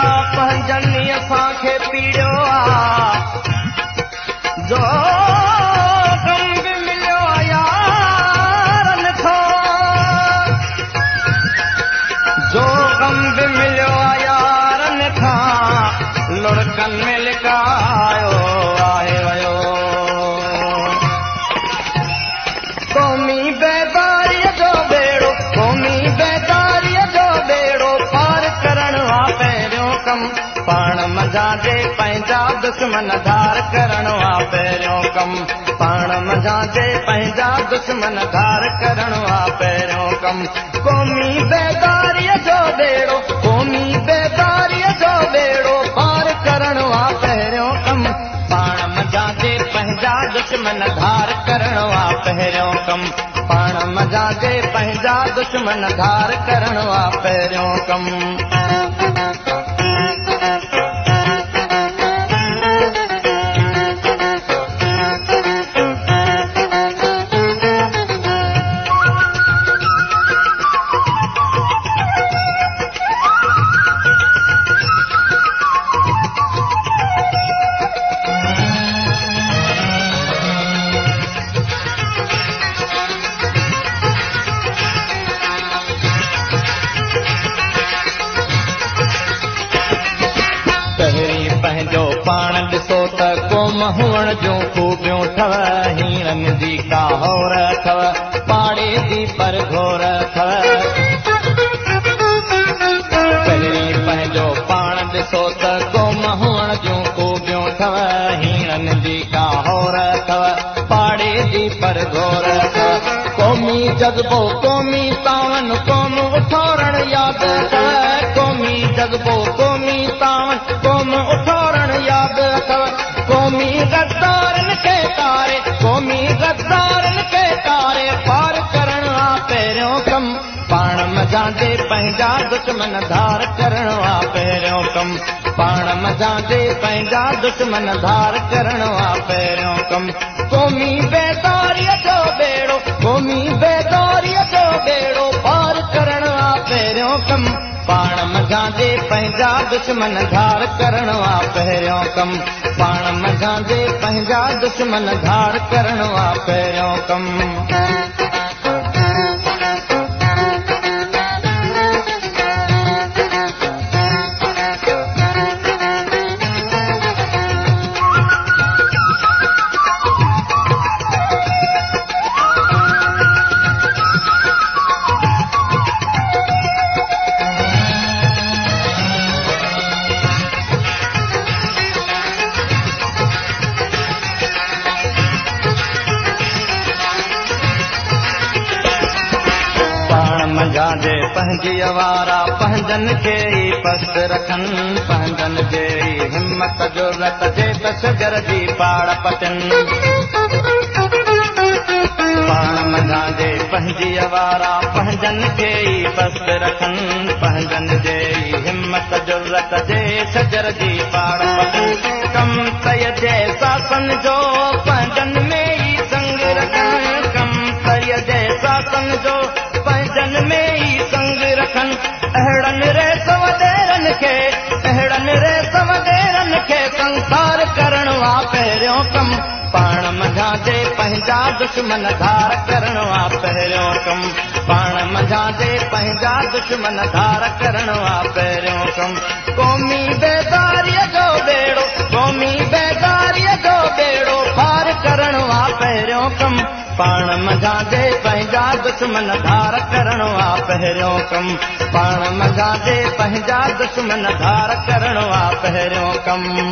का पंजनी असांखे पीड़ियो आहे जो गम बि मिलियो आहे यारनि खां जो गम बि मिलियो आहे यारनि खां लुड़कनि में लिकायो आहे वियो क़ौमी बेदारीअ जो बेड़ो क़ौमी बेदारीअ जो बेड़ो पार करणु आहे पहिरियों कमु पाण मज़ा जे पंहिंजा दुश्मन धार करणु आहे पहिरियों कमु पाण मज़ा जे पंहिंजा दुश्मन धार करणु आहे पहिरियों कमु क़ौमी बेदारीअ जो बेड़ो क़ौमी बेदारीअ जो बेड़ो पार करणु आहे पहिरियों कमु पाण मज़ा जे पंहिंजा दुश्मन धार करणु आहे पहिरियों कमु पाण मज़ा जे पंहिंजा दुश्मन धार करणु आहे पहिरियों कमु पंहिंजो पाण ॾिसो त क़ौम हुअण जूं खूबियूं अथव हीरनि जी काहौर अथव पाड़े जी पर घोर अथव पहिरीं पंहिंजो पाण ॾिसो त क़ौम हुअण जूं खूबियूं अथव हीरनि जी काहौर अथव पाड़े जी पर घोर अथव क़ौमी जज़्बो क़ौमी तावन क़ौम उथोरण यादि अथव क़ौमी जज़्बो क़ौमी तावन क़ौम उथोरण यादि अथव क़ौमी गद्दारनि खे तारे क़ौमी गद्दारनि खे तारे पार करणु आहे पहिरियों कमु पाण मज़ा जे पंहिंजा दुश्मन धार करणु आहे पहिरियों कमु पाण मज़ा जे पंहिंजा दुश्मन धार करणु आहे पहिरियों कमु क़ौमी बेदारीअ जो बेड़ो क़ौमी बेदारीअ जो बेड़ो पार करणु आहे पहिरियों कमु पाण मज़ा जे पंहिंजा दुश्मन धार करणु आहे पहिरियों कमु पाण मज़ा जे पंहिंजा दुश्मन धार करणु आहे पहिरियों कमु मज़ा जे पंहिंजी वारा पंहिंजनि खे ई पस्त रखनि पंहिंजनि जे हिमत ज़रूरत जे त शजर जी पाड़ पटनि पाण मज़ा जे पंहिंजी वारा पंहिंजनि खे ई पस्त रखनि पंहिंजनि जे हिमत ज़रूरत जे शजर जी पाड़ पटनि कम तय जे सासन जो पंहिंजनि में ई संग रखनि कम तय जे सासन जो पंहिंजनि में ई संग रखनि अहिड़नि रेस वॾेरनि खे संसार करणु आहे पहिरियों कमु पाण मज़ा जे पंहिंजा दुश्मन धार करणु आहे पहिरियों कमु पाण मज़ा जे पंहिंजा दुश्मन धार करणु आहे पहिरियों कमु क़ौमी बेदारीअ जो बेड़ो क़ौमी बेदारीअ जो बेड़ो पार करणु आहे पहिरियों कमु पाण मज़ा जे पंहिंजा दुश्मन धार करणु आहे पहिरियों कमु पाण मज़ा जे पंहिंजा दुश्मन धार करणु आहे पहिरियों कमु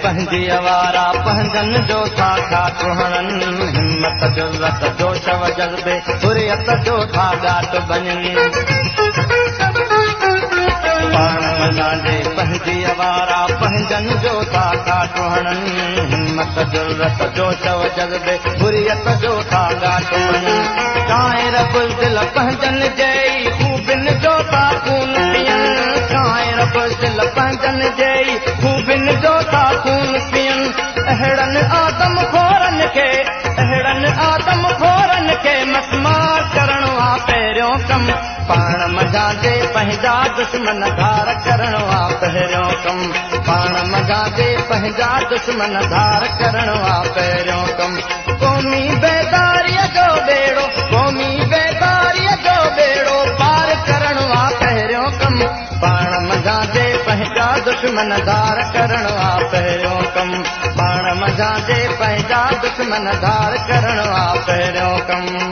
पंहिंजी वारा पंहिंजनि जो था घाट हणनि हिमत ज़रूरत जोश व जज़्बे हुरियत जो था घाट बञनि पाण मज़ा जे पंहिंजी आवारा पंहिंजनि जो था काटो हणनि हिमत जुर्रत जोश जज़्बे हुरियत जो था ॻाटो वञनि काइर बुज़दिल पंहिंजनि जे ख़ूबियुनि जो था खून पीअनि काइर बुज़दिल पंहिंजनि जे ख़ूबियुनि जो था खून पीअनि अहिड़नि आदम खोरनि खे मसमार करणो आहे पहिरियों कमु पाण मज़ा जे पंहिंजा दुश्मन धार करणो आहे पहिरियों कमु पाण मज़ा जे पंहिंजा दुश्मन धार करणो आहे पहिरियों कमु क़ौमी बेदारीअ जो बेड़ो पार करणो आहे पहिरियों कमु पाण मज़ा जे पंहिंजा दुश्मन धार करणो आहे पहिरियों कमु पाण मज़ा जे पंहिंजा दुश्मन धार करणो आहे पहिरियों कमु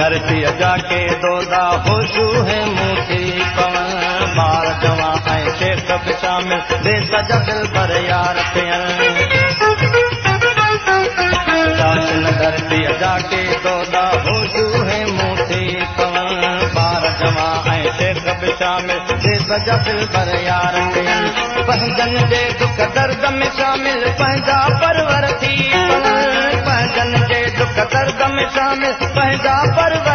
धरती जाके दोदा होशू है मूठी पवन बार जवां ऐं शेख बि शामिल देश जा दिल पर यार थियनि धरती जाके दोदा होशू है मूठी पवन बार जवां ऐं शेख बि शामिल देश जा दिल पर यार थियनि पंहिंजनि जे दुख दर्द में शामिल पंहिंजा परवर थी पवन पंहिंजनि जे दुख दर्द में शामिल पंहिंजा परवर